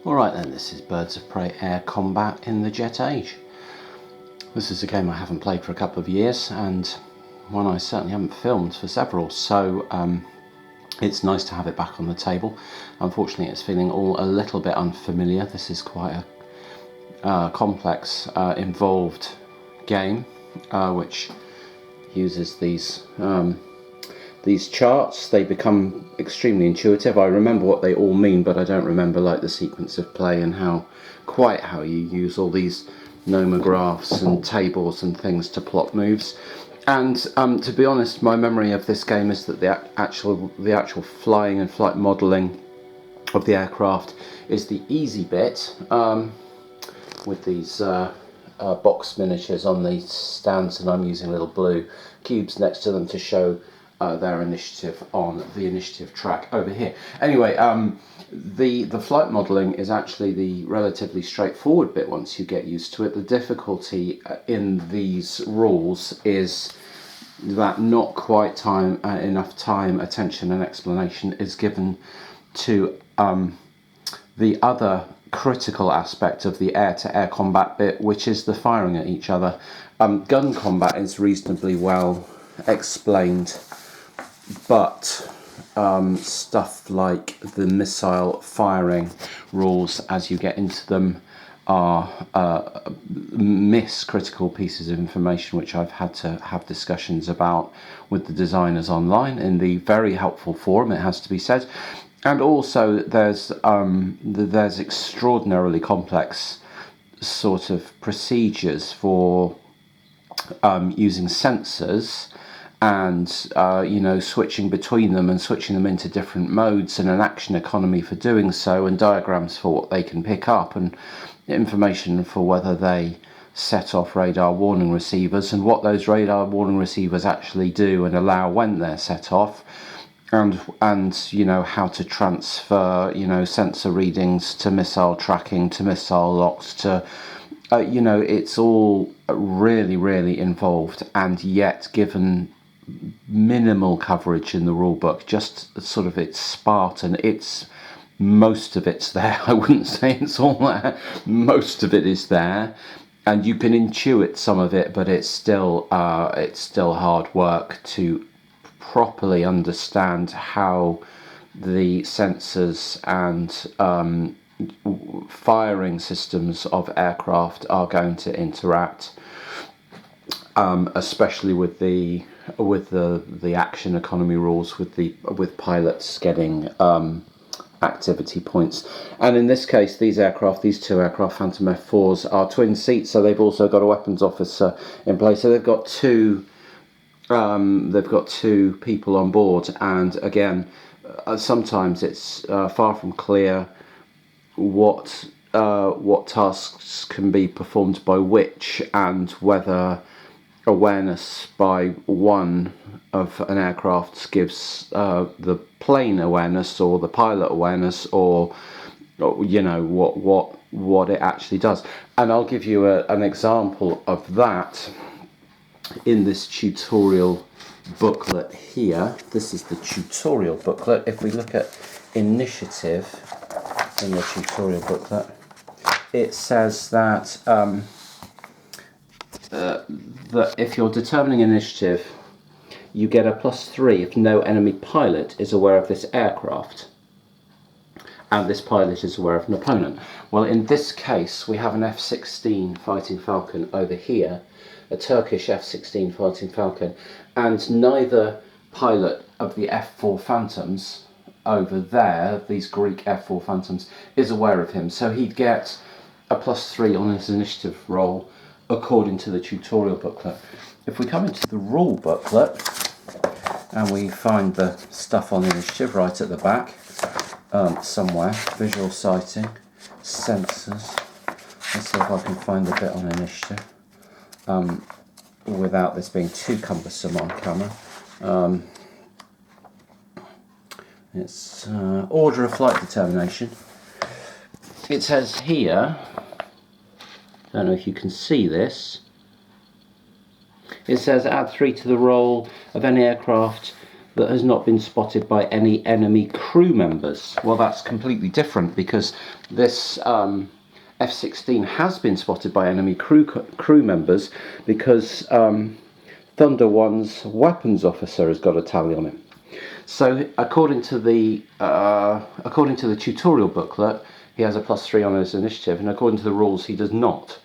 Alright then, this is Birds of Prey Air Combat in the Jet Age. This is a game I haven't played for a couple of years, and one I certainly haven't filmed for several, so it's nice to have it back on the table. Unfortunately, it's feeling all a little bit unfamiliar. This is quite a complex, involved game, which uses these charts. They become extremely intuitive. I remember what they all mean, but I don't remember like the sequence of play and how you use all these nomographs and tables and things to plot moves. And to be honest, my memory of this game is that the actual flying and flight modelling of the aircraft is the easy bit, with these box miniatures on these stands, and I'm using little blue cubes next to them to show their initiative on the initiative track over here. Anyway, the flight modelling is actually the relatively straightforward bit once you get used to it. The difficulty in these rules is that not quite enough time, attention and explanation is given to the other critical aspect of the air-to-air combat bit, which is the firing at each other. Gun combat is reasonably well explained, but stuff like the missile firing rules, as you get into them, are miss critical pieces of information, which I've had to have discussions about with the designers online in the very helpful forum, it has to be said. And also there's extraordinarily complex sort of procedures for using sensors and switching between them and switching them into different modes, and an action economy for doing so, and diagrams for what they can pick up, and information for whether they set off radar warning receivers and what those radar warning receivers actually do and allow when they're set off, and how to transfer sensor readings to missile tracking, to missile locks, to it's all really involved, and yet given minimal coverage in the rule book. Just sort of, it's Spartan. Most of it's there. I wouldn't say it's all there. Most of it is there, and you can intuit some of it, but it's still hard work to properly understand how the sensors and firing systems of aircraft are going to interact, especially with the action economy rules, with pilots getting activity points. And in this case, these two aircraft, Phantom F4s, are twin seats, so they've also got a weapons officer in place. So they've got two people on board, and again, sometimes it's far from clear what tasks can be performed by which, and whether awareness by one of an aircraft gives the plane awareness or the pilot awareness, or what it actually does. And I'll give you an example of that in this tutorial booklet here. This is the tutorial booklet. If we look at initiative in the tutorial booklet, it says that that if you're determining initiative, you get a +3 if no enemy pilot is aware of this aircraft and this pilot is aware of an opponent. Well, in this case, we have an F16 Fighting Falcon over here, a Turkish F16 Fighting Falcon, and neither pilot of the F4 Phantoms over there, these Greek F4 Phantoms, is aware of him. So he'd get a +3 on his initiative roll according to the tutorial booklet. If we come into the rule booklet and we find the stuff on initiative right at the back, somewhere, visual sighting, sensors. Let's see if I can find the bit on initiative without this being too cumbersome on camera. It's order of flight determination. It says here, don't know if you can see this, it says add 3 to the roll of any aircraft that has not been spotted by any enemy crew members. Well, that's completely different, because this F-16 has been spotted by enemy crew members, because Thunder 1's weapons officer has got a tally on him. So according to the tutorial booklet, he has a +3 on his initiative, and according to the rules, he does not.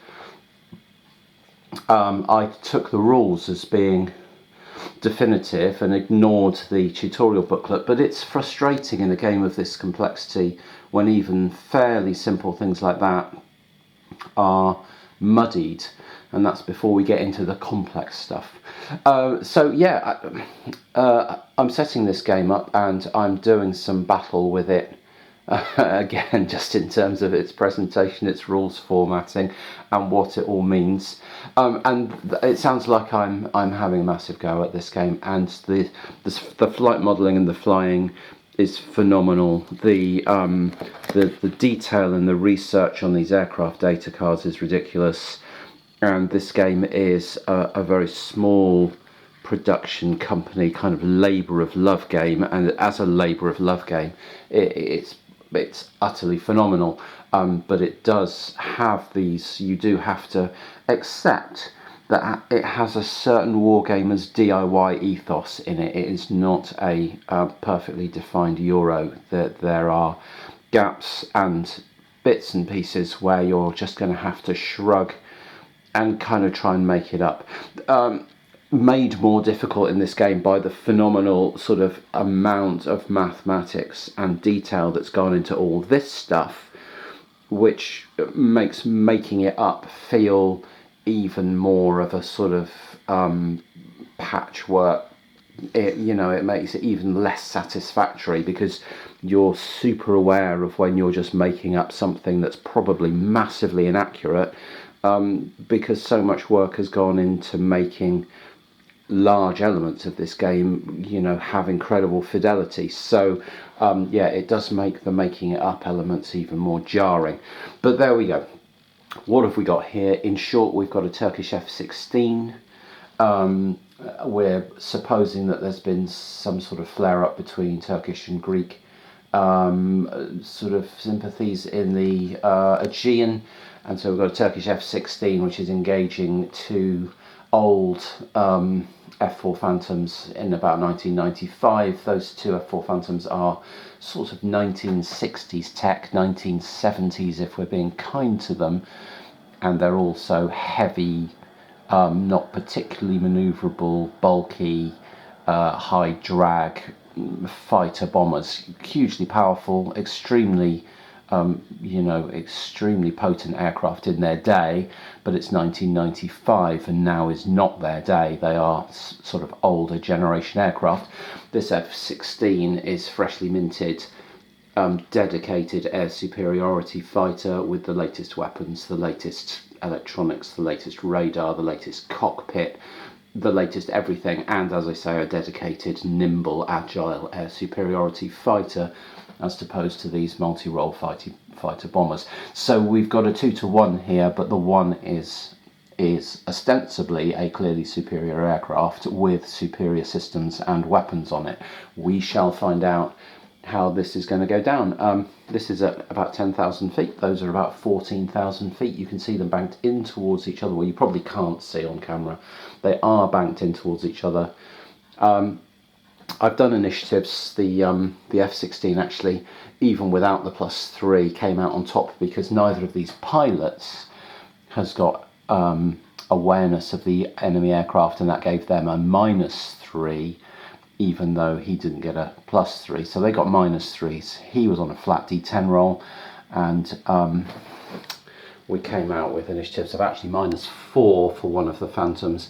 I took the rules as being definitive and ignored the tutorial booklet, but it's frustrating in a game of this complexity when even fairly simple things like that are muddied, and that's before we get into the complex stuff. So yeah, I'm setting this game up and I'm doing some battle with it. Again, just in terms of its presentation, its rules formatting, and what it all means. And it sounds like I'm having a massive go at this game, and the flight modelling and the flying is phenomenal. The detail and the research on these aircraft data cards is ridiculous. And this game is a very small production company kind of labour of love game, and as a labour of love game, it's utterly phenomenal. But it does have these, you do have to accept that it has a certain wargamer's DIY ethos in it. It is not a perfectly defined Euro. There are gaps and bits and pieces where you're just going to have to shrug and kind of try and make it up. Made more difficult in this game by the phenomenal sort of amount of mathematics and detail that's gone into all this stuff, which makes making it up feel even more of a sort of patchwork. It makes it even less satisfactory, because you're super aware of when you're just making up something that's probably massively inaccurate, because so much work has gone into making large elements of this game, have incredible fidelity. So yeah, it does make the making it up elements even more jarring. But there we go. What have we got here? In short, we've got a Turkish F-16. We're supposing that there's been some sort of flare-up between Turkish and Greek sort of sympathies in the Aegean, and so we've got a Turkish F-16 which is engaging two old F4 Phantoms in about 1995. Those two F4 Phantoms are sort of 1960s tech, 1970s if we're being kind to them, and they're also heavy, not particularly manoeuvrable, bulky, high drag fighter bombers. Hugely powerful, extremely extremely potent aircraft in their day, but it's 1995 and now is not their day. They are sort of older generation aircraft. This F-16 is freshly minted, dedicated air superiority fighter with the latest weapons, the latest electronics, the latest radar, the latest cockpit, the latest everything, and as I say, a dedicated, nimble, agile air superiority fighter, as opposed to these multi-role fighter bombers. So we've got a 2-to-1 here, but the one is ostensibly a clearly superior aircraft with superior systems and weapons on it. We shall find out how this is going to go down. This is at about 10,000 feet. Those are about 14,000 feet. You can see them banked in towards each other. Well, you probably can't see on camera. They are banked in towards each other. I've done initiatives. The F-16 actually, even without the +3, came out on top, because neither of these pilots has got awareness of the enemy aircraft, and that gave them a -3, even though he didn't get a +3. So they got -3s. He was on a flat D10 roll, and we came out with initiatives of actually -4 for one of the Phantoms,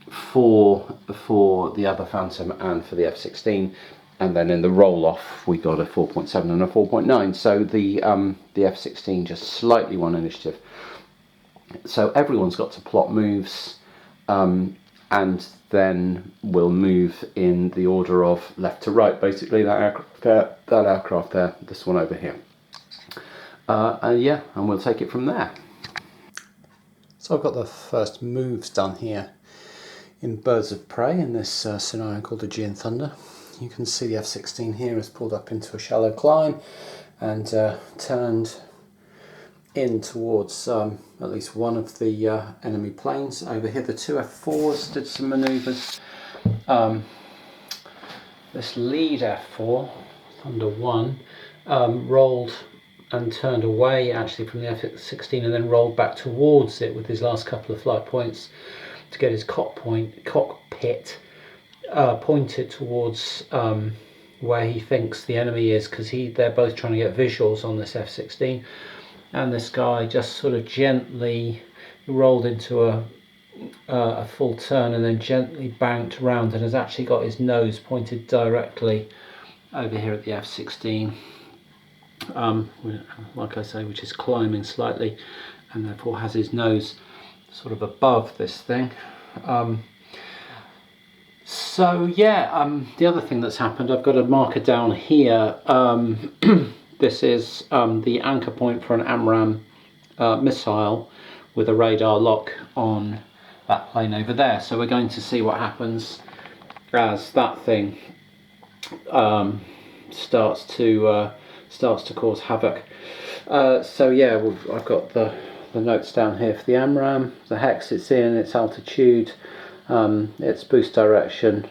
4 for the other Phantom and for the F-16, and then in the roll-off we got a 4.7 and a 4.9. So the F-16 just slightly won initiative. So everyone's got to plot moves, and then we'll move in the order of left to right. Basically, that aircraft there, this one over here. Yeah, and we'll take it from there. So I've got the first moves done here in Birds of Prey in this scenario called Aegean Thunder. you can see the F-16 here has pulled up into a shallow climb and turned in towards at least one of the enemy planes. Over here the two F4s did some manoeuvres. This lead F4, Thunder 1, rolled and turned away actually from the F-16 and then rolled back towards it with his last couple of flight points to get his cockpit pointed towards where he thinks the enemy is, because they're both trying to get visuals on this F-16, and this guy just sort of gently rolled into a full turn and then gently banked around and has actually got his nose pointed directly over here at the F-16, like I say, which is climbing slightly, and therefore has his nose sort of above this thing. So yeah, the other thing that's happened, I've got a marker down here. This is the anchor point for an AMRAAM missile with a radar lock on that plane over there. So we're going to see what happens as that thing starts to cause havoc. So yeah, I've got the notes down here for the AMRAAM, the hex it's in, its altitude, its boost direction,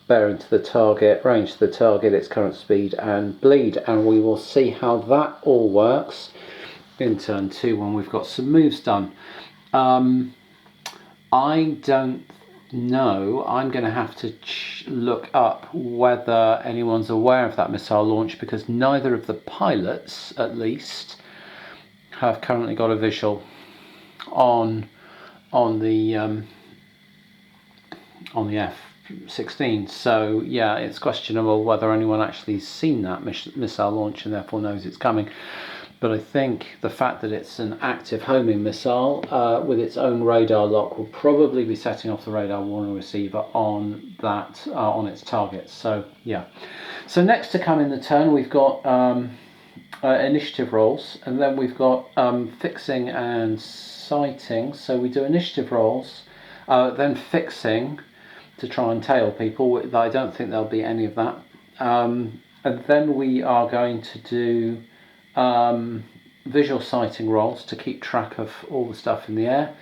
bearing to the target, range to the target, its current speed and bleed, and we will see how that all works in turn 2 when we've got some moves done. I don't know, I'm going to have to look up whether anyone's aware of that missile launch, because neither of the pilots, at least, have currently got a visual on the F-16. So yeah, it's questionable whether anyone actually seen that missile launch and therefore knows it's coming. But I think the fact that it's an active homing missile with its own radar lock will probably be setting off the radar warning receiver on that on its target. So yeah. So next to come in the turn, we've got initiative rolls, and then we've got fixing and sighting. So we do initiative rolls, then fixing to try and tail people. I don't think there'll be any of that. And then we are going to do visual sighting rolls to keep track of all the stuff in the air,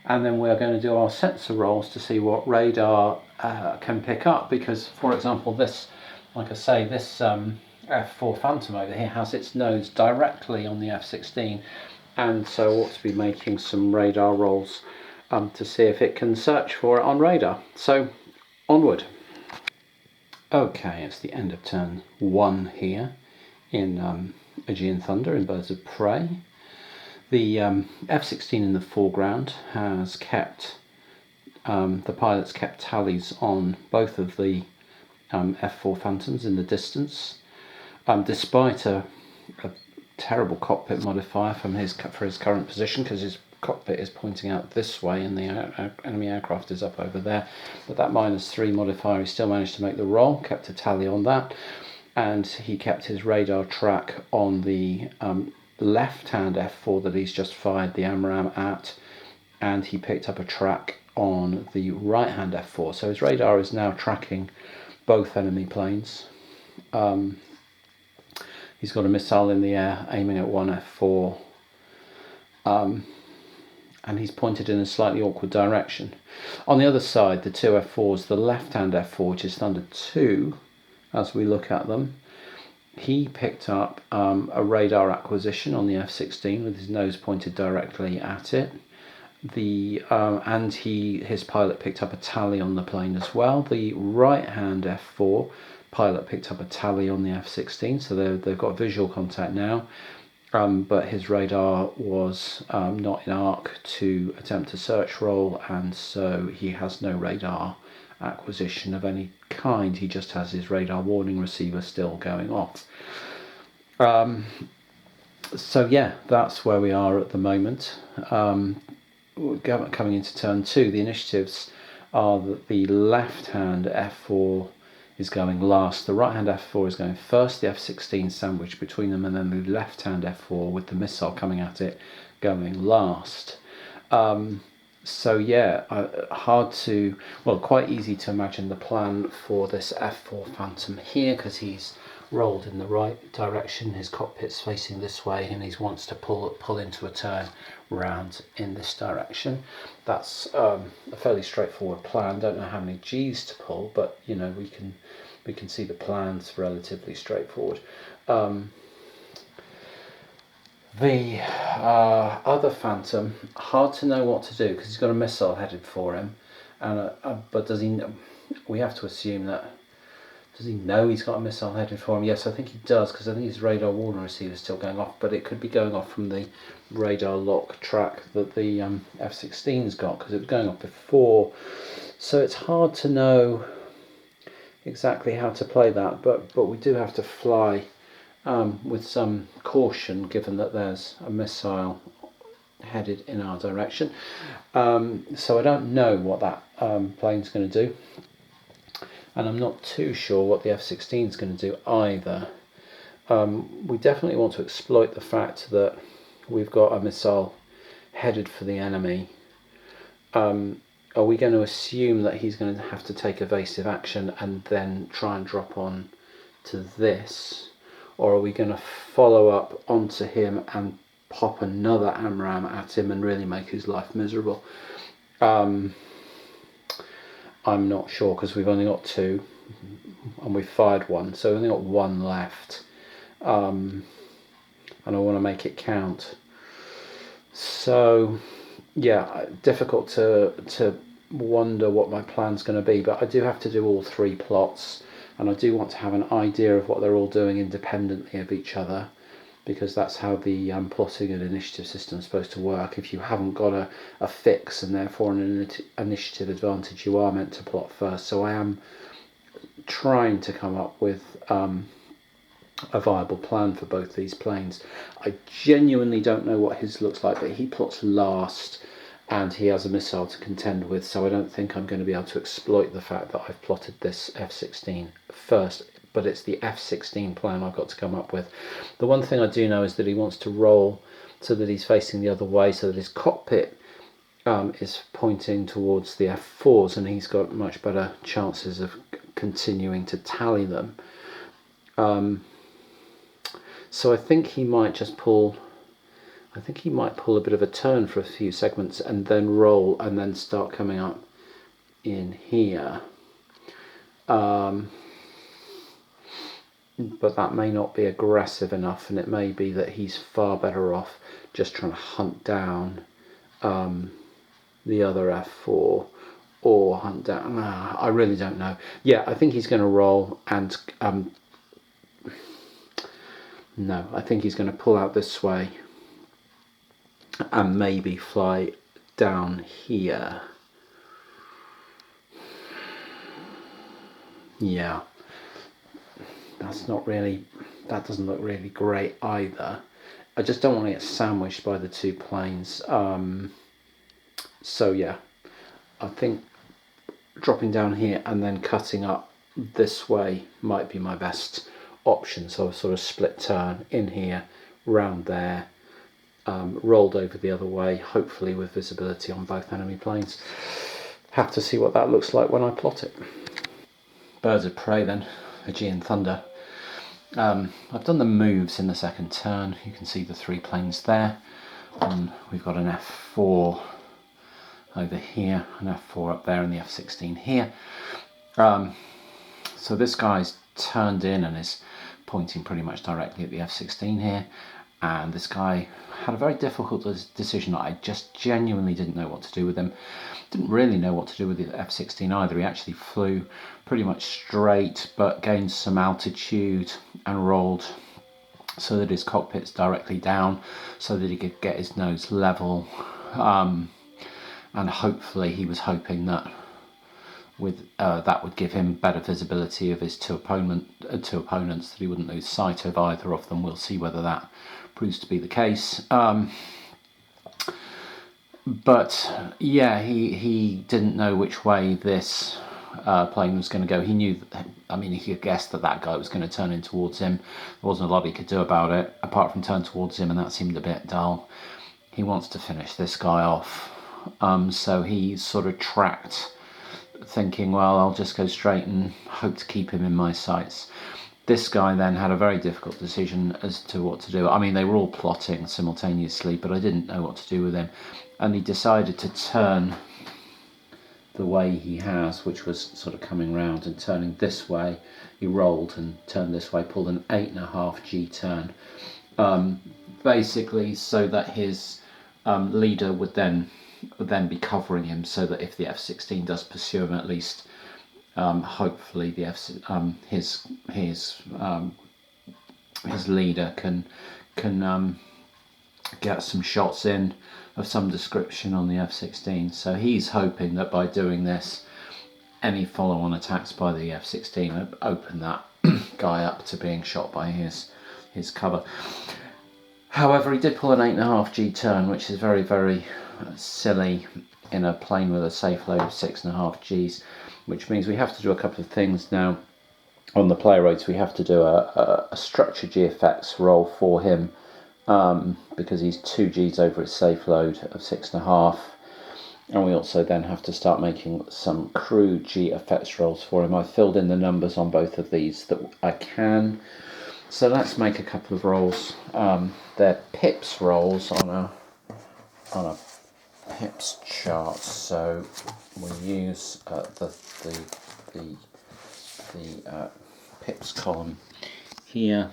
and then we're going to do our sensor rolls to see what radar can pick up, because for example this, like I say, this F4 Phantom over here has its nose directly on the F-16, and so ought to be making some radar rolls to see if it can search for it on radar. So onward. Okay, it's the end of turn 1 here in Aegean Thunder in Birds of Prey. The F-16 in the foreground has kept, the pilots kept tallies on both of the F4 Phantoms in the distance, despite a terrible cockpit modifier for his current position, because his cockpit is pointing out this way and the enemy aircraft is up over there. But that -3 modifier, he still managed to make the roll, kept a tally on that. And he kept his radar track on the left-hand F4 that he's just fired the AMRAAM at, and he picked up a track on the right-hand F4. So his radar is now tracking both enemy planes. He's got a missile in the air aiming at one F4, and he's pointed in a slightly awkward direction. On the other side, the two F4s, the left-hand F4, which is Thunder 2, as we look at them, he picked up a radar acquisition on the F-16 with his nose pointed directly at it. And his pilot picked up a tally on the plane as well. The right-hand F4 pilot picked up a tally on the F-16, so they've got visual contact now. But his radar was not in arc to attempt a search roll, and so he has no radar acquisition of any kind. He just has his radar warning receiver still going off. So yeah, that's where we are at the moment. Coming into turn 2, the initiatives are that the left-hand F4 is going last, the right-hand F4 is going first, the F-16 sandwiched between them, and then the left-hand F4 with the missile coming at it going last. So yeah, quite easy to imagine the plan for this F4 Phantom here, because he's rolled in the right direction, his cockpit's facing this way, and he wants to pull into a turn round in this direction. That's a fairly straightforward plan. Don't know how many G's to pull, but you know, we can see the plan's relatively straightforward. The other Phantom, hard to know what to do because he's got a missile headed for him, and but does he? We have to assume that. Does he know he's got a missile headed for him? Yes, I think he does, because I think his radar warning receiver is still going off, but it could be going off from the radar lock track that the F-16's got, because it was going off before. So it's hard to know exactly how to play that, but we do have to fly with some caution, given that there's a missile headed in our direction. So I don't know what that plane's going to do. And I'm not too sure what the F-16 is going to do either. We definitely want to exploit the fact that we've got a missile headed for the enemy. Are we going to assume that he's going to have to take evasive action and then try and drop on to this? Or are we going to follow up onto him and pop another AMRAAM at him and really make his life miserable? I'm not sure, because we've only got two and we've fired one, so we've only got one left, and I want to make it count. So yeah, difficult to wonder what my plan's going to be, but I do have to do all three plots, and I do want to have an idea of what they're all doing independently of each other, because that's how the plotting and initiative system is supposed to work. If you haven't got a fix and therefore an initiative advantage, you are meant to plot first. So I am trying to come up with a viable plan for both these planes. I genuinely don't know what his looks like, but he plots last and he has a missile to contend with, so I don't think I'm going to be able to exploit the fact that I've plotted this F-16 first. But it's the F-16 plan I've got to come up with. The one thing I do know is that he wants to roll so that he's facing the other way, so that his cockpit is pointing towards the F4s, and he's got much better chances of continuing to tally them. So I think he might just pull. I think he might pull a bit of a turn for a few segments and then roll and then start coming up in here. But that may not be aggressive enough, and it may be that he's far better off just trying to hunt down the other F4, or hunt down. I really don't know. Yeah, I think he's going to roll, and no, I think he's going to pull out this way and maybe fly down here. Yeah. That doesn't look really great either. I just don't want to get sandwiched by the two planes. So yeah, I think dropping down here and then cutting up this way might be my best option. So a sort of split turn in here, round there, rolled over the other way, hopefully with visibility on both enemy planes. Have to see what that looks like when I plot it. Birds of prey then, Aegean Thunder. I've done the moves in the second turn. You can see the three planes there. We've got an F4 over here, an F4 up there, and the F-16 here. So this guy's turned in and is pointing pretty much directly at the F-16 here. And this guy had a very difficult decision. I just genuinely didn't know what to do with him. Didn't really know what to do with the F-16 either. He actually flew pretty much straight, but gained some altitude and rolled so that his cockpit's directly down, so that he could get his nose level. And hopefully he was hoping that with that would give him better visibility of his two opponents, that he wouldn't lose sight of either of them. We'll see whether that proves to be the case. But yeah, he didn't know which way this plane was going to go. He knew, I mean, he could guess that that guy was going to turn in towards him. There wasn't a lot he could do about it, apart from turn towards him, and that seemed a bit dull. He wants to finish this guy off. so he sort of tracked, thinking, well, I'll just go straight and hope to keep him in my sights. This guy then had a very difficult decision as to what to do. I mean, they were all plotting simultaneously, but I didn't know what to do with him. And he decided to turn the way he has, which was sort of coming round and turning this way. He rolled and turned this way, pulled an 8.5 G turn, basically so that his leader would then be covering him, so that if the F-16 does pursue him, at least hopefully the his leader can get some shots in of some description on the F-16. So he's hoping that by doing this, any follow-on attacks by the F-16 would open that guy up to being shot by his cover. However, he did pull an 8.5 G turn, which is very, very silly in a plane with a safe load of 6.5 Gs, which means we have to do a couple of things now. On the play rates, we have to do a structure G effects roll for him, because he's 2 Gs over his safe load of 6.5, and we also then have to start making some crew G effects rolls for him. I've filled in the numbers on both of these that I can, so let's make a couple of rolls. They're pips rolls on a pips chart, so we use the pips column here,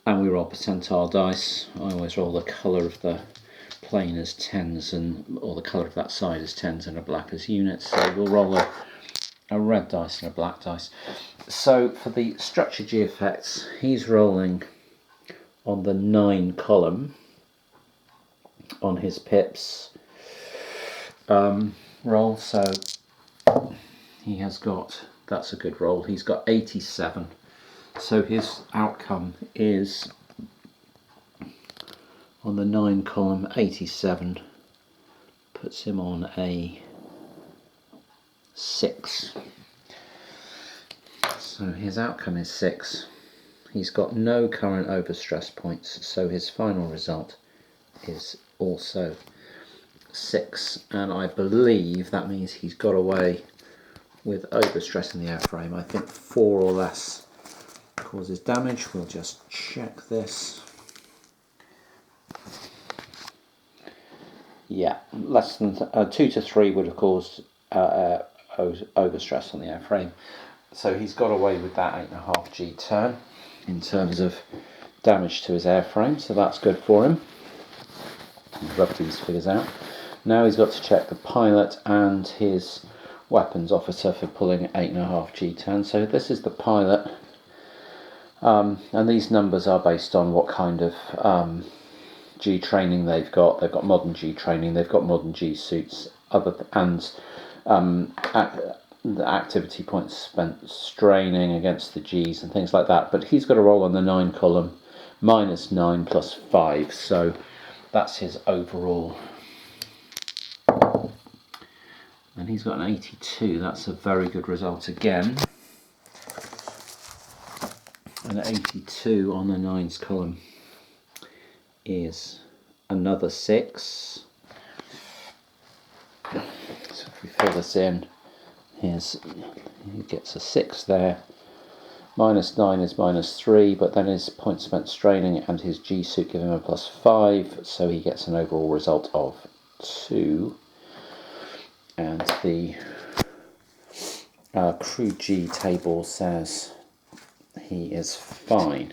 and we roll percentile dice. I always roll the colour of the plane as tens, or the colour of that side as tens and a black as units. So we'll roll a red dice and a black dice. So for the structure G effects, he's rolling on the 9 column on his pips roll. So he has got, that's a good roll, he's got 87. So his outcome is, on the 9 column, 87, puts him on a 6. So his outcome is 6. He's got no current overstress points, so his final result is also 6. And I believe that means he's got away with overstressing the airframe. I think 4 or less causes damage. We'll just check this. Yeah, less than 2 to 3 would have caused overstress on the airframe. So he's got away with that 8.5 G turn in terms of damage to his airframe, so that's good for him. Rub these figures out. Now he's got to check the pilot and his weapons officer for pulling 8.5 G turn. So this is the pilot, and these numbers are based on what kind of G training they've got. They've got modern G training, they've got modern G suits, the activity points spent straining against the Gs and things like that. But he's got a roll on the 9 column, -9 plus 5, so that's his overall. And he's got an 82, that's a very good result again. An 82 on the 9's column is another 6. So if we fill this in, he gets a 6 there. -9 is -3, but then his points spent straining and his G suit give him a +5, so he gets an overall result of 2. And the crew G table says he is fine.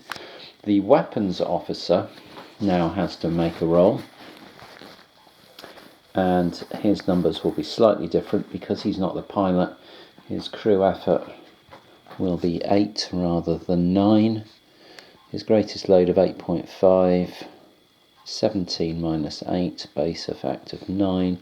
The weapons officer now has to make a roll, and his numbers will be slightly different because he's not the pilot. His crew effort will be 8 rather than 9. His greatest load of 8.5, 17 minus 8, base effect of 9.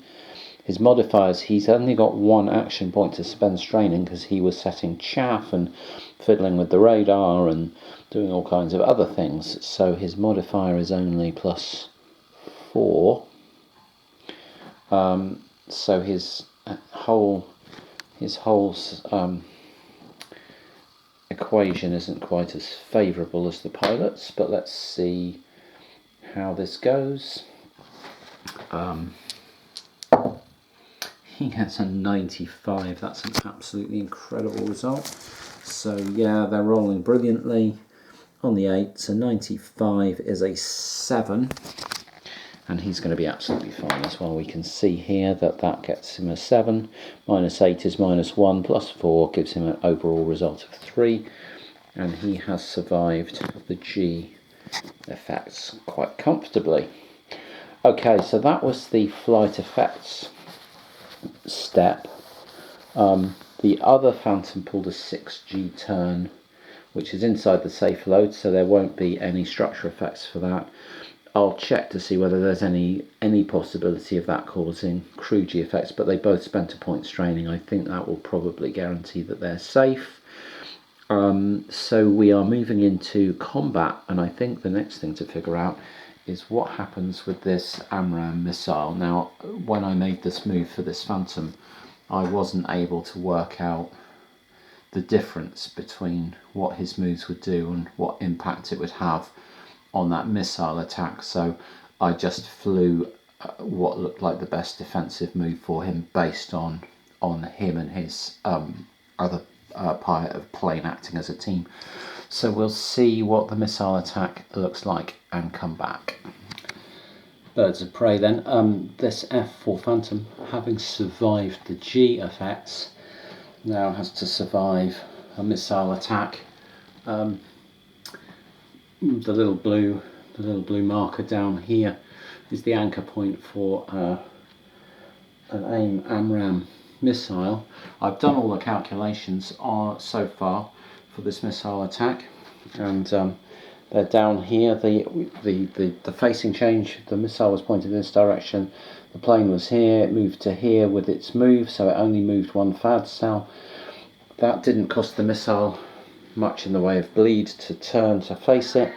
His modifiers, he's only got 1 action point to spend straining because he was setting chaff and fiddling with the radar and doing all kinds of other things, so his modifier is only +4. So his whole equation isn't quite as favourable as the pilot's, but let's see how this goes. he gets a 95. That's an absolutely incredible result. So yeah, they're rolling brilliantly. On the 8, so 95 is a 7. And he's going to be absolutely fine as well. We can see here that that gets him a 7. -8 is -1, +4 gives him an overall result of 3. And he has survived the G effects quite comfortably. Okay, so that was the flight effects step. The other Phantom pulled a 6G turn, which is inside the safe load, so there won't be any structure effects for that. I'll check to see whether there's any possibility of that causing crew G effects, but they both spent a point straining. I think that will probably guarantee that they're safe. So we are moving into combat, and I think the next thing to figure out is what happens with this AMRAAM missile. Now, when I made this move for this Phantom, I wasn't able to work out the difference between what his moves would do and what impact it would have on that missile attack, so I just flew what looked like the best defensive move for him based on him and his other pilot of plane acting as a team. So we'll see what the missile attack looks like and come back. Birds of prey then. This F4 Phantom, having survived the G effects, now has to survive a missile attack. The little blue marker down here is the anchor point for an AIM AMRAAM missile. I've done all the calculations so far for this missile attack, and they're down here. The facing change, the missile was pointed in this direction, the plane was here, it moved to here with its move, so it only moved one FAD cell. That didn't cost the missile much in the way of bleed to turn to face it.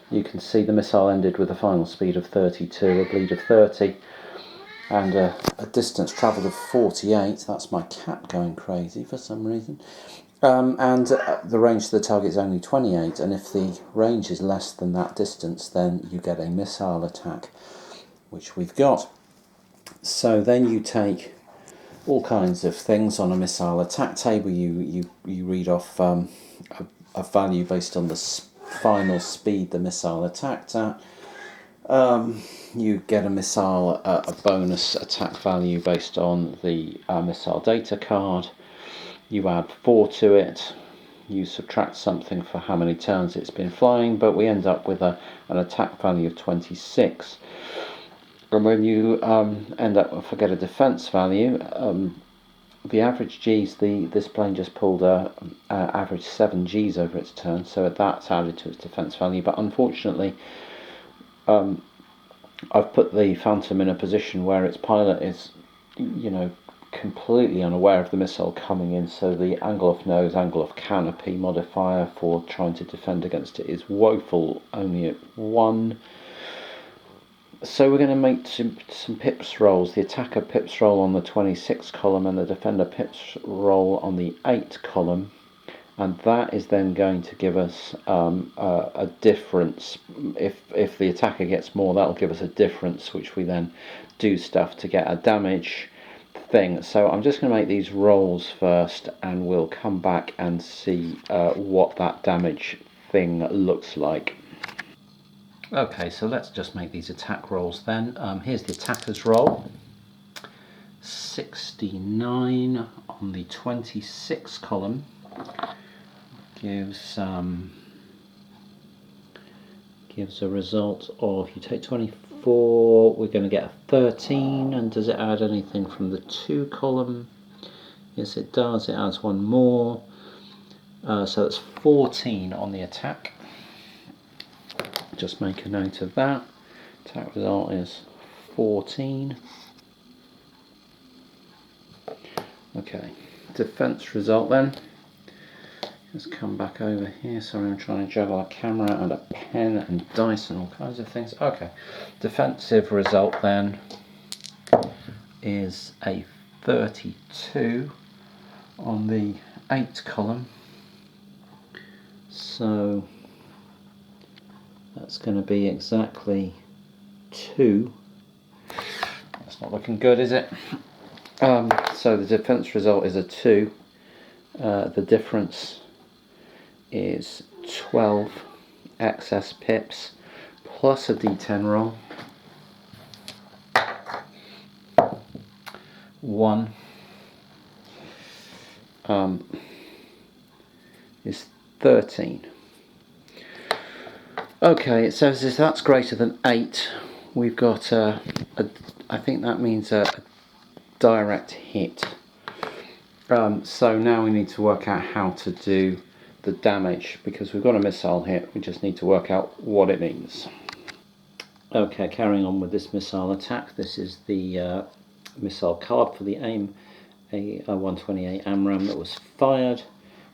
You can see the missile ended with a final speed of 32, a bleed of 30, and a distance travelled of 48. That's my cat going crazy for some reason. And the range to the target is only 28, and if the range is less than that distance, then you get a missile attack, which we've got. So then you take all kinds of things on a missile attack table. You read off a value based on the final speed the missile attacked at. You get a missile, a bonus attack value based on the missile data card. You add 4 to it. You subtract something for how many turns it's been flying, but we end up with an attack value of 26. And when you end up with, forget a defense value, the average Gs, this plane just pulled average 7 Gs over its turn, so that's added to its defense value. But unfortunately, I've put the Phantom in a position where its pilot is, completely unaware of the missile coming in, so the angle of nose, angle of canopy modifier for trying to defend against it is woeful, only at 1. So we're going to make some pips rolls. The attacker pips roll on the 26 column and the defender pips roll on the 8 column, and that is then going to give us a difference. If the attacker gets more, that'll give us a difference, which we then do stuff to get a damage thing. So I'm just going to make these rolls first, and we'll come back and see what that damage thing looks like. Okay, so let's just make these attack rolls then. Here's the attacker's roll. 69 on the 26 column gives a result of, you take 24, we're going to get a 13. And does it add anything from the 2 column? Yes, it does. It adds one more. So it's 14 on the attack. Just make a note of that. Attack result is 14. Okay, defense result then. Let's come back over here. Sorry, I'm trying to juggle a camera and a pen and dice and all kinds of things. Okay, defensive result then is a 32 on the 8 column. So that's going to be exactly 2. That's not looking good, is it? So the defense result is a 2. The difference is 12 excess pips plus a d10 roll. 1 is 13. Okay, it says if that's greater than 8, we've got I think that means a direct hit. So now we need to work out how to do the damage, because we've got a missile hit, we just need to work out what it means. Okay, carrying on with this missile attack, this is the missile card for the aim, a 128 AMRAAM that was fired,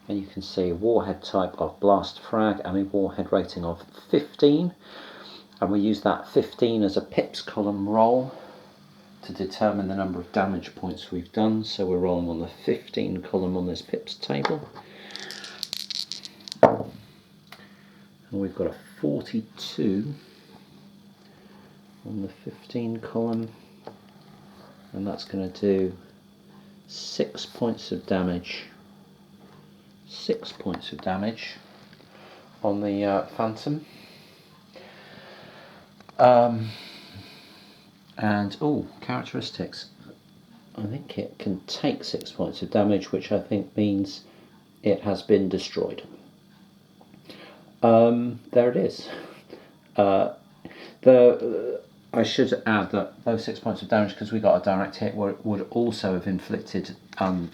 and you can see a warhead type of blast frag and a warhead rating of 15, and we use that 15 as a pips column roll to determine the number of damage points we've done. So we're rolling on the 15 column on this pips table, and we've got a 42 on the 15 column, and that's going to do 6 points of damage. 6 points of damage on the Phantom. And characteristics. I think it can take 6 points of damage, which I think means it has been destroyed. There it is. I should add that those 6 points of damage, because we got a direct hit, would also have inflicted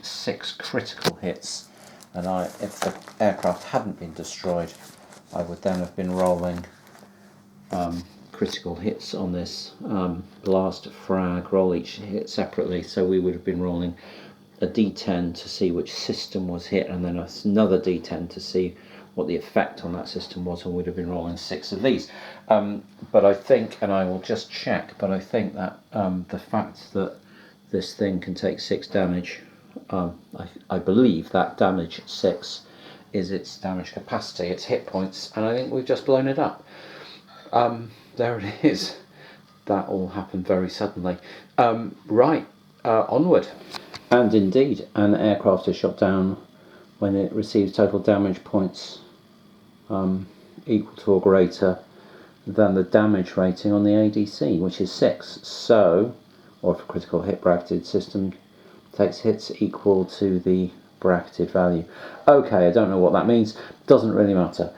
6 critical hits. And if the aircraft hadn't been destroyed, I would then have been rolling critical hits on this blast frag, roll each hit separately. So we would have been rolling a d10 to see which system was hit, and then another d10 to see what the effect on that system was, and we'd have been rolling 6 of these. But I think, and I will just check, but I think that the fact that this thing can take 6 damage, I believe that damage 6 is its damage capacity, its hit points, and I think we've just blown it up. There it is. That all happened very suddenly. Right, onward. And indeed, an aircraft is shot down when it receives total damage points equal to or greater than the damage rating on the ADC, which is 6. So, or if a critical hit bracketed system takes hits equal to the bracketed value. Okay, I don't know what that means. Doesn't really matter.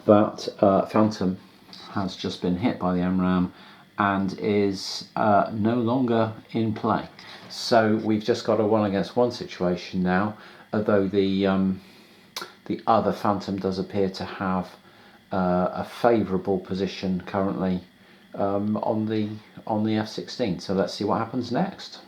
That Phantom has just been hit by the AMRAAM and is no longer in play. So we've just got a 1 against 1 situation now, although the other Phantom does appear to have a favourable position currently on the F-16. So let's see what happens next.